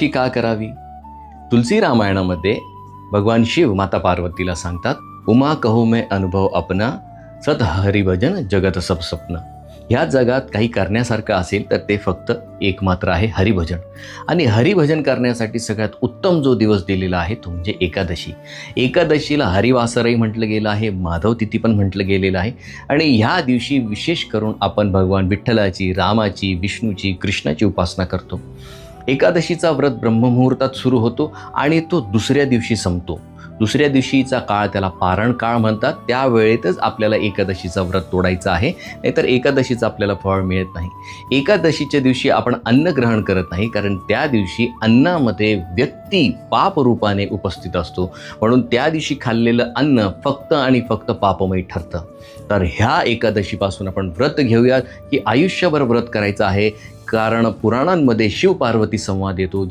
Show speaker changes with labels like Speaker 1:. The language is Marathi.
Speaker 1: एकादशी का करावी? तुलसी रामायणामध्ये भगवान शिव माता पार्वतीला सांगतात, उमा कहो मैं अनुभव अपना, सत हरिभजन जगत सब सपना. ह्या जगात काही करण्यासारखं असेल तर ते फक्त एक मात्र आहे, हरिभजन. आणि हरिभजन करण्यासाठी सगळ्यात उत्तम जो दिवस दिलेला आहे तो म्हणजे एकादशी. एकादशीला हरिवासरही म्हटलं गेलं आहे, माधव तिथी पण म्हटलं गेलेलं आहे. आणि ह्या दिवशी विशेष करून आपण भगवान विठ्ठलाची, रामाची, विष्णूची, कृष्णाची उपासना करतो. एकादशीचा व्रत ब्रह्ममुहूर्तात सुरू होतो आणि तो दुसऱ्या दिवशी संपतो. दुसऱ्या दिवशीचा काळ त्याला पारण काळ म्हणतात. त्या वेळेतच आपल्याला एकादशीचा व्रत तोडायचं आहे, नाहीतर एकादशीचं आपल्याला फळ मिळत नाही. एकादशीच्या दिवशी आपण अन्न ग्रहण करत नाही, कारण त्या दिवशी अन्नामध्ये व्यक्ती पाप रूपाने उपस्थित असतो. म्हणून त्या दिवशी खाल्लेलं अन्न फक्त आणि फक्त पापमय ठरतं. तर ह्या एकादशीपासून आपण व्रत घेऊयात, की आयुष्यभर व्रत करायचं आहे. कारण पुराणांमध्ये शिव पार्वती संवाद येतो,